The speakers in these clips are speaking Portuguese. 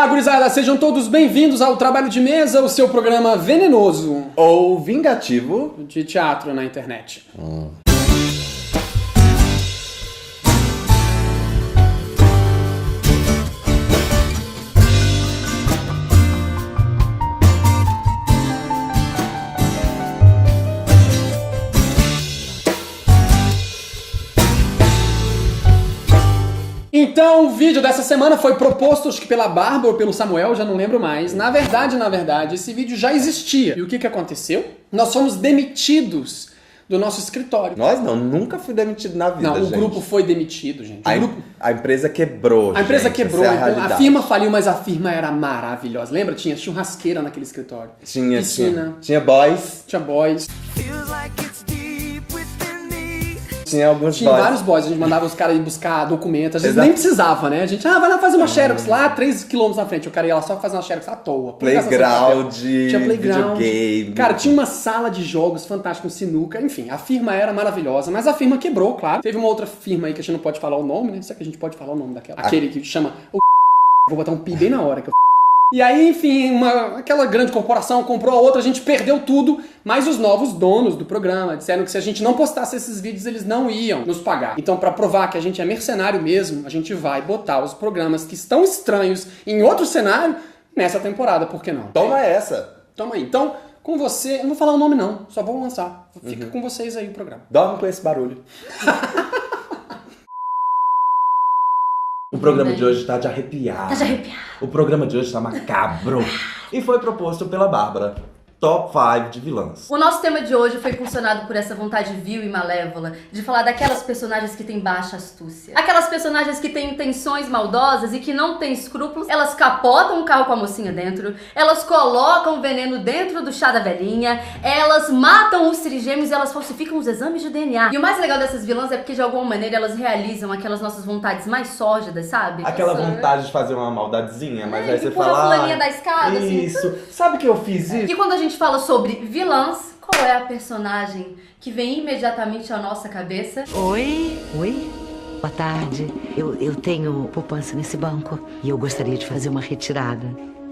Olá, gurizada, sejam todos bem-vindos ao Trabalho de Mesa, o seu programa venenoso ou vingativo de teatro na internet. Então, o vídeo dessa semana foi proposto, acho que pela Bárbara ou pelo Samuel, já não lembro mais. Na verdade, esse vídeo já existia. E o que aconteceu? Nós fomos demitidos do nosso escritório. Nós não, nunca fui demitido na vida, não, gente. O grupo foi demitido, gente. A empresa quebrou, A empresa gente, quebrou, essa é então, a realidade. firma faliu, mas a firma era maravilhosa. Lembra? Tinha churrasqueira naquele escritório. Piscina. Tinha boys. Tinha boys. Tinha alguns Tinha boys. vários boys, a gente mandava os caras ir buscar documentos, às vezes Exato. nem precisava, né? A gente, vai lá fazer uma xerox lá, 3 km na frente. O cara ia lá só fazer uma xerox à toa. Playground, tinha playground. videogame. Cara, tinha uma sala de jogos fantástica, um sinuca. Enfim, a firma era maravilhosa, mas a firma quebrou, claro. Teve uma outra firma aí que a gente não pode falar o nome, né? Só que a gente pode falar o nome daquela. Aquele que chama o Vou botar um pi bem na hora que eu... E aí, enfim, aquela grande corporação comprou a outra, a gente perdeu tudo, mas os novos donos do programa disseram que se a gente não postasse esses vídeos, eles não iam nos pagar. Então, pra provar que a gente é mercenário mesmo, a gente vai botar os programas que estão estranhos em outro cenário nessa temporada, por que não? Toma essa. Toma aí. Então, com você, eu não vou falar o nome não, só vou lançar. Fica com vocês aí o programa. Dorme com esse barulho. O programa de hoje tá de arrepiar. Tá de arrepiar. O programa de hoje tá macabro. E foi proposto pela Bárbara. Top 5 de vilãs. O nosso tema de hoje foi impulsionado por essa vontade vil e malévola de falar daquelas personagens que têm baixa astúcia. Aquelas personagens que têm intenções maldosas e que não têm escrúpulos. Elas capotam um carro com a mocinha dentro, elas colocam veneno dentro do chá da velhinha, elas matam os trigêmeos e elas falsificam os exames de DNA. E o mais legal dessas vilãs é porque de alguma maneira elas realizam aquelas nossas vontades mais sórdidas, sabe? Aquela vontade de fazer uma maldadezinha, mas aí que você pula fala... a fulaninha da escada, assim. Isso. Sabe que eu fiz isso? E quando a gente fala sobre vilãs, qual é a personagem que vem imediatamente à nossa cabeça? Oi? Boa tarde. Eu tenho poupança nesse banco e eu gostaria de fazer uma retirada.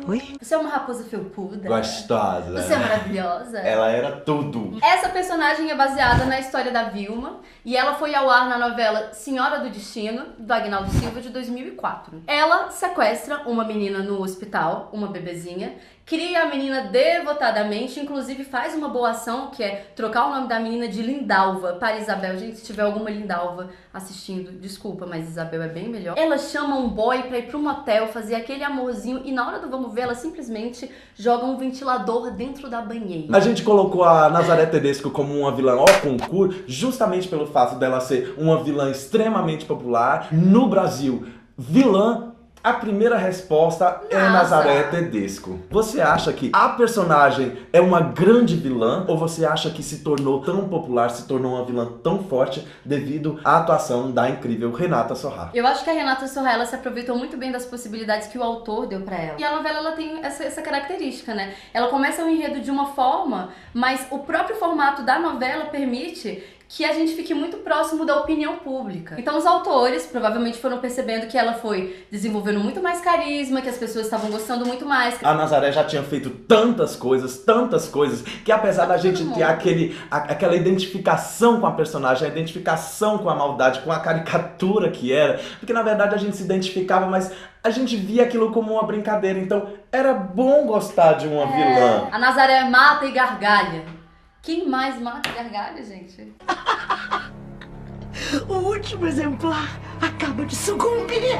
Oi? Você é uma raposa felpuda. Gostosa. Você é maravilhosa. Ela era tudo. Essa personagem é baseada na história da Vilma e ela foi ao ar na novela Senhora do Destino, do Agnaldo Silva, de 2004. Ela sequestra uma menina no hospital, uma bebezinha, cria a menina devotadamente, inclusive faz uma boa ação, que é trocar o nome da menina de Lindalva para Isabel. Gente, se tiver alguma Lindalva assistindo, desculpa, mas Isabel é bem melhor. Ela chama um boy pra ir pro motel, fazer aquele amorzinho e na hora do vamos ver, ela simplesmente joga um ventilador dentro da banheira. A gente colocou a Nazaré Tedesco como uma vilã ao concurso, justamente pelo fato dela ser uma vilã extremamente popular. No Brasil, vilã, a primeira resposta é Nazaré Tedesco. Você acha que a personagem é uma grande vilã ou você acha que se tornou tão popular, se tornou uma vilã tão forte devido à atuação da incrível Renata Sorrah? Eu acho que a Renata Sorrah, ela se aproveitou muito bem das possibilidades que o autor deu pra ela. E a novela, ela tem essa característica, né? Ela começa o enredo de uma forma, mas o próprio formato da novela permite que a gente fique muito próximo da opinião pública. Então os autores provavelmente foram percebendo que ela foi desenvolvendo muito mais carisma, que as pessoas estavam gostando muito mais. A Nazaré já tinha feito tantas coisas, que apesar da gente ter aquela identificação com a personagem, a identificação com a maldade, com a caricatura que era, porque na verdade a gente se identificava, mas a gente via aquilo como uma brincadeira, então era bom gostar de uma vilã. A Nazaré mata e gargalha. Quem mais mata e gargalha, gente? O último exemplar acaba de sucumbir.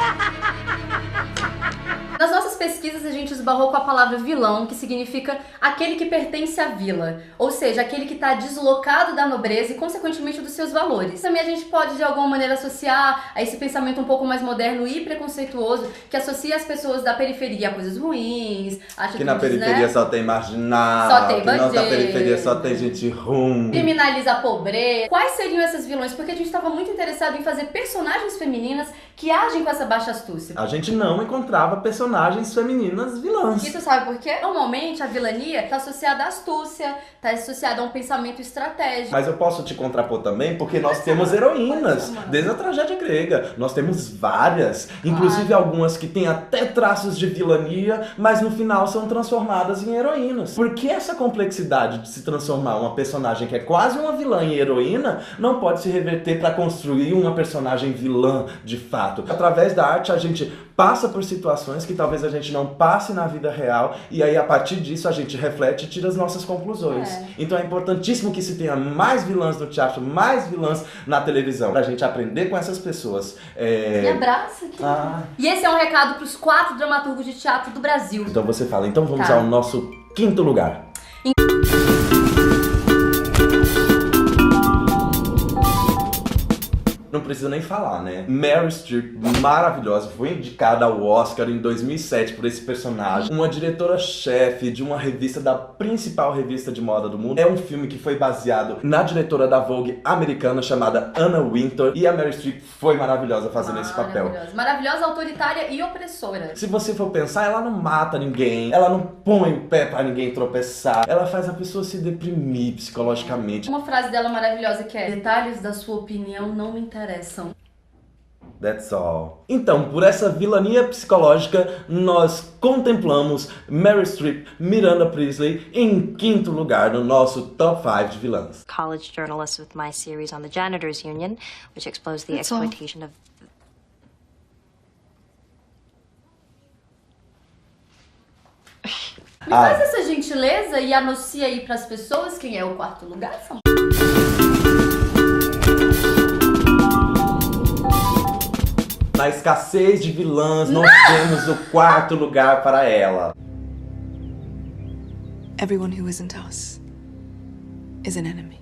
Nas nossas pesquisas a gente esbarrou com a palavra vilão, que significa aquele que pertence à vila, ou seja, aquele que está deslocado da nobreza e consequentemente dos seus valores. Também a gente pode de alguma maneira associar a esse pensamento um pouco mais moderno e preconceituoso, que associa as pessoas da periferia a coisas ruins, acha Que na periferia, né, só tem marginal, só tem bandido, na periferia só tem gente ruim, criminaliza a pobreza. Quais seriam essas vilões? Porque a gente estava muito interessado em fazer personagens femininas que agem com essa baixa astúcia. A gente não encontrava personagens femininas meninas vilãs. E tu sabe por quê? Normalmente a vilania tá associada à astúcia, tá associada a um pensamento estratégico. Mas eu posso te contrapor também, porque nós temos heroínas, desde a tragédia grega. Nós temos várias, inclusive algumas que têm até traços de vilania, mas no final são transformadas em heroínas. Por que essa complexidade de se transformar uma personagem que é quase uma vilã em heroína não pode se reverter para construir uma personagem vilã de fato? Através da arte a gente passa por situações que talvez a gente não passe na vida real, e aí a partir disso a gente reflete e tira as nossas conclusões. Então é importantíssimo que se tenha mais vilãs no teatro, mais vilãs na televisão, pra gente aprender com essas pessoas. Me abraça aqui. E esse é um recado pros 4 dramaturgos de teatro do Brasil. Então você fala, então vamos ao nosso 5º lugar. Não precisa nem falar, né? Meryl Streep, maravilhosa, foi indicada ao Oscar em 2007 por esse personagem. Uma diretora-chefe de uma revista, da principal revista de moda do mundo. É um filme que foi baseado na diretora da Vogue americana chamada Anna Wintour. E a Meryl Streep foi maravilhosa fazendo esse papel. Maravilhosa, autoritária e opressora. Se você for pensar, ela não mata ninguém, ela não põe o pé pra ninguém tropeçar. Ela faz a pessoa se deprimir psicologicamente. Uma frase dela maravilhosa que é: detalhes da sua opinião não me interessam. That's all. Então, por essa vilania psicológica, nós contemplamos Meryl Streep, Miranda Priestly em 5º lugar no nosso Top 5 de vilãs. College journalist with my series on the Janitors Union, which exposed the exploitation of... Me faz essa gentileza e anuncia aí pras pessoas quem é o 4º lugar, São? Na escassez de vilãs, nós temos o 4º lugar para ela. Everyone who isn't us is an enemy.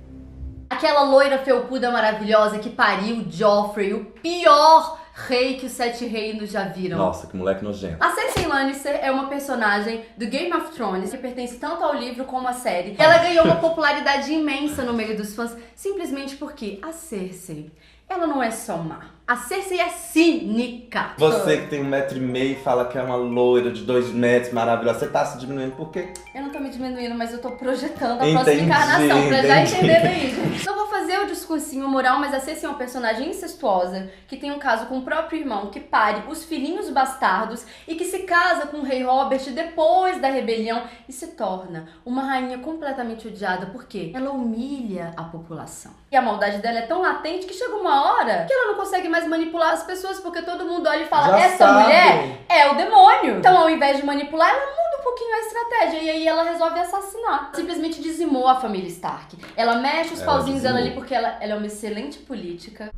Aquela loira felpuda maravilhosa que pariu Joffrey, o pior rei que os 7 reinos já viram. Nossa, que moleque nojento. A Cersei Lannister é uma personagem do Game of Thrones que pertence tanto ao livro como à série. Ela ganhou uma popularidade imensa no meio dos fãs simplesmente porque a Cersei, ela não é só má. A Cersei é cínica. Você que tem 1,5 m e fala que é uma loira de 2 metros, maravilhosa, você tá se diminuindo por quê? Eu não tô me diminuindo, mas eu tô projetando a próxima encarnação, pra já entender aí, gente. Não vou fazer o discursinho moral, mas a Cersei é uma personagem incestuosa, que tem um caso com o próprio irmão, que pare os filhinhos bastardos e que se casa com o rei Robert depois da rebelião e se torna uma rainha completamente odiada, porque ela humilha a população. E a maldade dela é tão latente que chega uma hora que ela não consegue mais manipular as pessoas, porque todo mundo olha e fala, já essa sabe. mulher é o demônio. Então, ao invés de manipular, ela muda um pouquinho a estratégia e aí ela resolve assassinar. Simplesmente dizimou a família Stark. Ela mexe os pauzinhos dela ali porque ela é uma excelente política.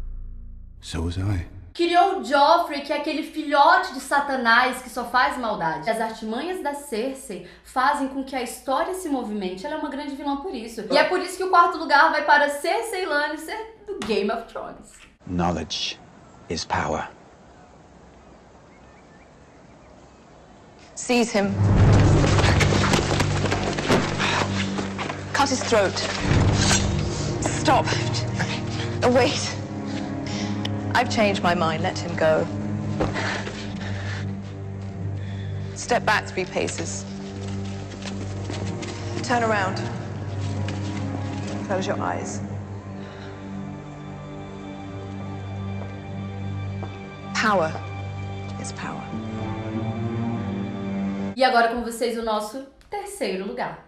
So was I. Criou o Joffrey, que é aquele filhote de Satanás que só faz maldade. As artimanhas da Cersei fazem com que a história se movimente. Ela é uma grande vilã por isso. E é por isso que o 4º lugar vai para Cersei Lannister do Game of Thrones. Knowledge is power. Seize him. Cut his throat. Stop. Wait. I've changed my mind. Let him go. Step back 3 paces. Turn around. Close your eyes. Power is power. E agora com vocês o nosso 3º lugar.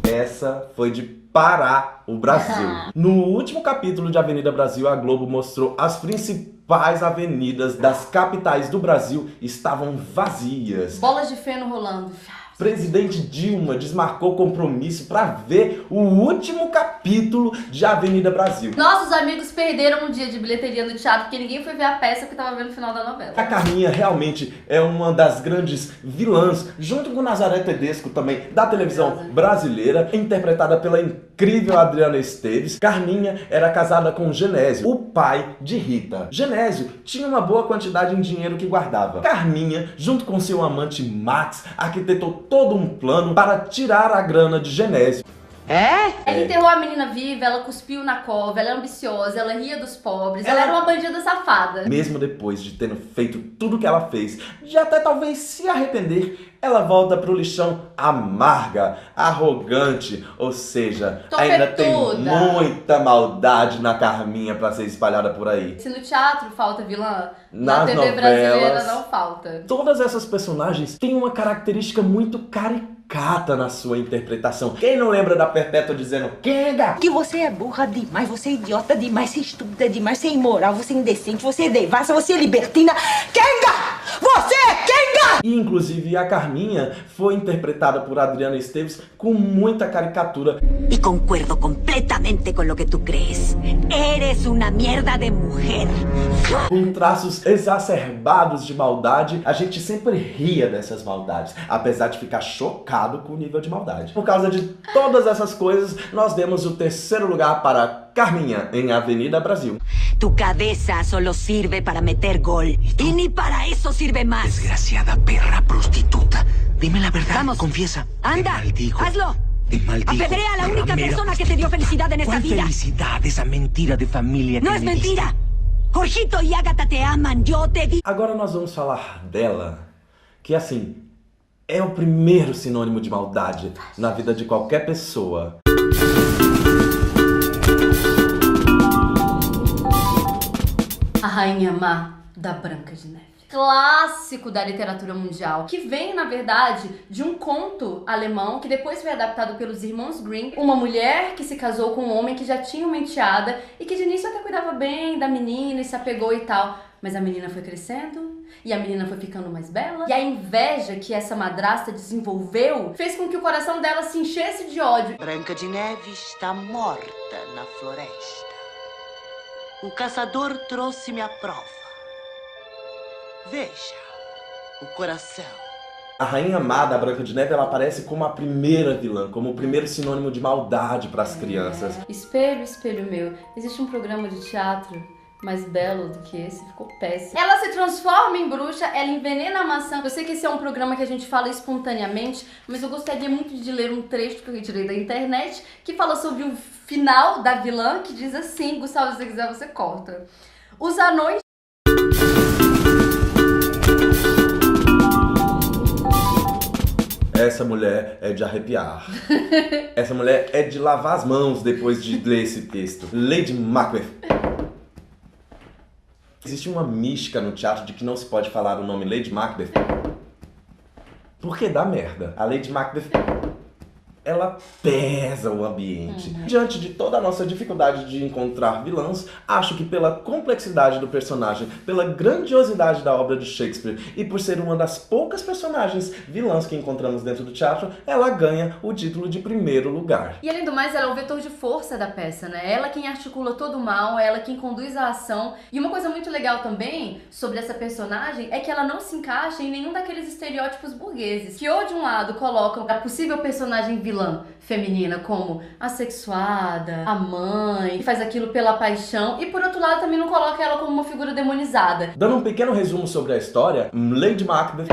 Essa foi de parar o Brasil. No último capítulo de Avenida Brasil, a Globo mostrou as principais avenidas das capitais do Brasil estavam vazias. Bolas de feno rolando. Presidente Dilma desmarcou compromisso para ver o último capítulo de Avenida Brasil. Nossos amigos perderam um dia de bilheteria no teatro porque ninguém foi ver a peça que tava vendo o final da novela. A Carminha realmente é uma das grandes vilãs, junto com Nazaré Tedesco também, da televisão brasileira, interpretada pela incrível Adriana Esteves. Carminha era casada com Genésio, o pai de Rita. Genésio tinha uma boa quantidade em dinheiro que guardava. Carminha, junto com seu amante Max, arquitetou todo um plano para tirar a grana de Genésio. Ela enterrou a menina viva, ela cuspiu na cova, ela é ambiciosa, ela ria dos pobres, ela era uma bandida safada. Mesmo depois de tendo feito tudo que ela fez, de até talvez se arrepender, ela volta pro lixão amarga, arrogante, ou seja, ainda tem muita maldade na Carminha pra ser espalhada por aí. Se no teatro falta vilã, na Nas TV novelas, brasileira não falta. Todas essas personagens têm uma característica muito caricata na sua interpretação. Quem não lembra da Perpétua dizendo Kenga? Que você é burra demais, você é idiota demais, você é estúpida demais, você é imoral, você é indecente, você é devassa, você é libertina. Kenga! Você é Kenga! E inclusive a Carminha foi interpretada por Adriana Esteves com muita caricatura. Y concuerdo completamente con lo que tú crees. Eres una mierda de mujer. Com traços exacerbados de maldade, a gente sempre ria dessas maldades, apesar de ficar chocado com o nível de maldade. Por causa de todas essas coisas, nós demos o 3º lugar para Carminha, em Avenida Brasil. Tu cabeza solo sirve para meter gol. Y ni para eso sirve más. Desgraciada perra prostituta. Dime la verdad. Vamos. Confiesa. Anda, Te maldigo. hazlo. Te maldigo. Apedrea a la única ramera. persona que te dio felicidad en esta ¿Cuál vida. felicidad? Esa mentira de familia No que es me diste. mentira. Jorgito y Ágata te aman. Yo te di. Agora nós vamos falar dela, que assim, é o primeiro sinônimo de maldade na vida de qualquer pessoa. A Rainha Má da Branca de Neve. Clássico da literatura mundial, que vem, na verdade, de um conto alemão que depois foi adaptado pelos irmãos Grimm. Uma mulher que se casou com um homem que já tinha uma enteada e que de início até cuidava bem da menina e se apegou e tal. Mas a menina foi crescendo e a menina foi ficando mais bela. E a inveja que essa madrasta desenvolveu fez com que o coração dela se enchesse de ódio. Branca de Neve está morta na floresta. O caçador trouxe-me a prova. Veja, o coração. A Rainha Má da Branca de Neve, ela aparece como a primeira vilã, como o primeiro sinônimo de maldade para as crianças. Espelho, espelho meu, existe um programa de teatro mais belo do que esse, ficou péssimo. Ela se transforma em bruxa, ela envenena a maçã. Eu sei que esse é um programa que a gente fala espontaneamente, mas eu gostaria muito de ler um trecho que eu retirei da internet, que fala sobre o final da vilã, que diz assim, Gustavo, se você quiser você corta. Os anões... Essa mulher é de arrepiar. Essa mulher é de lavar as mãos depois de ler esse texto. Lady Macbeth. Existe uma mística no teatro de que não se pode falar o nome Lady Macbeth porque dá merda. A Lady Macbeth, ela pesa o ambiente. Diante de toda a nossa dificuldade de encontrar vilãs, acho que pela complexidade do personagem, pela grandiosidade da obra de Shakespeare e por ser uma das poucas personagens vilãs que encontramos dentro do teatro, ela ganha o título de primeiro lugar. E além do mais, ela é o vetor de força da peça, né? Ela quem articula todo o mal, ela quem conduz a ação. E uma coisa muito legal também sobre essa personagem é que ela não se encaixa em nenhum daqueles estereótipos burgueses, que ou de um lado colocam a possível personagem vilã feminina como a sexuada, a mãe, que faz aquilo pela paixão, e por outro lado também não coloca ela como uma figura demonizada. Dando um pequeno resumo sobre a história, Lady Macbeth,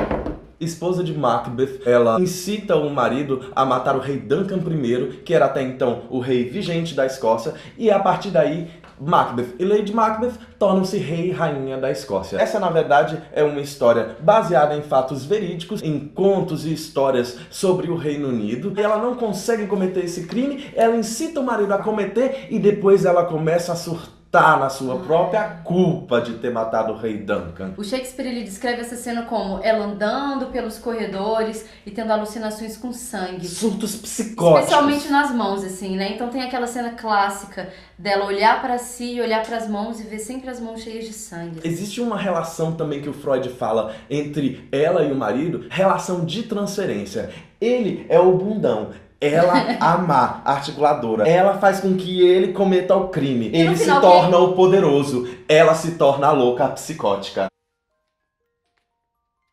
esposa de Macbeth, ela incita o marido a matar o rei Duncan I, que era até então o rei vigente da Escócia, e a partir daí Macbeth e Lady Macbeth tornam-se rei e rainha da Escócia. Essa, na verdade, é uma história baseada em fatos verídicos, em contos e histórias sobre o Reino Unido. E ela não consegue cometer esse crime, ela incita o marido a cometer e depois ela começa a surtar na sua própria culpa de ter matado o rei Duncan. O Shakespeare, ele descreve essa cena como ela andando pelos corredores e tendo alucinações com sangue. Surtos psicóticos. Especialmente nas mãos, assim, né? Então tem aquela cena clássica dela olhar pra si, olhar pras mãos e ver sempre as mãos cheias de sangue. Existe uma relação também que o Freud fala entre ela e o marido, relação de transferência. Ele é o bundão. Ela a má articuladora. Ela faz com que ele cometa o crime. Ele se torna o poderoso. Ela se torna a louca, a psicótica.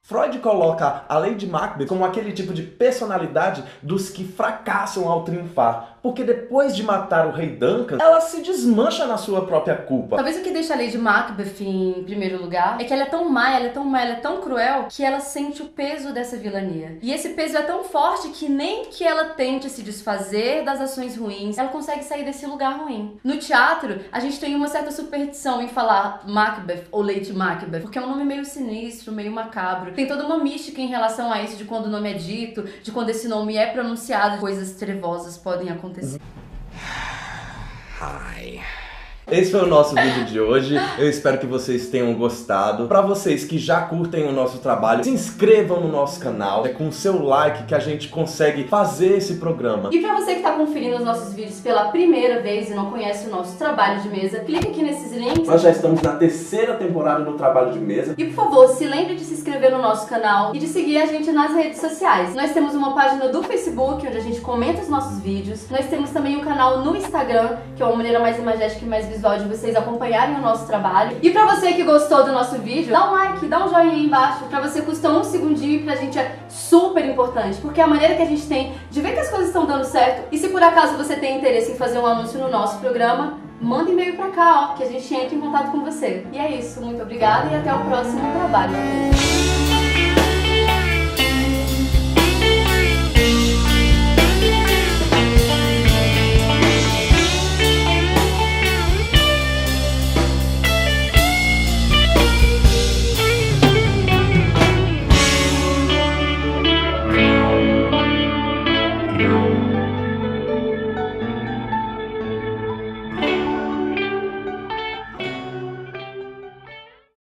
Freud coloca a Lady Macbeth como aquele tipo de personalidade dos que fracassam ao triunfar. porque depois de matar o rei Duncan, ela se desmancha na sua própria culpa. Talvez o que deixa a Lady Macbeth em primeiro lugar é que ela é tão má, ela é tão má, ela é tão cruel que ela sente o peso dessa vilania. E esse peso é tão forte que nem que ela tente se desfazer das ações ruins, ela consegue sair desse lugar ruim. No teatro, a gente tem uma certa superstição em falar Macbeth ou Lady Macbeth, porque é um nome meio sinistro, meio macabro. Tem toda uma mística em relação a isso, de quando o nome é dito, de quando esse nome é pronunciado, coisas trevosas podem acontecer. Esse foi o nosso vídeo de hoje, eu espero que vocês tenham gostado. Pra vocês que já curtem o nosso trabalho, se inscrevam no nosso canal, é com o seu like que a gente consegue fazer esse programa. E pra você que tá conferindo os nossos vídeos pela primeira vez e não conhece o nosso trabalho de mesa, clique aqui nesses links. Nós já estamos na 3ª temporada do Trabalho de Mesa. E por favor, se lembre de se inscrever no nosso canal e de seguir a gente nas redes sociais. Nós temos uma página do Facebook, onde a gente comenta os nossos vídeos. Nós temos também um canal no Instagram, que é uma maneira mais imagética e mais visual de vocês acompanharem o nosso trabalho. E pra você que gostou do nosso vídeo, dá um like, dá um joinha aí embaixo. Pra você custa um segundinho e pra gente é super importante, porque é a maneira que a gente tem de ver que as coisas estão dando certo. E se por acaso você tem interesse em fazer um anúncio no nosso programa, manda e-mail pra cá, ó, que a gente entra em contato com você. E é isso, muito obrigada e até o próximo Trabalho. Thank you.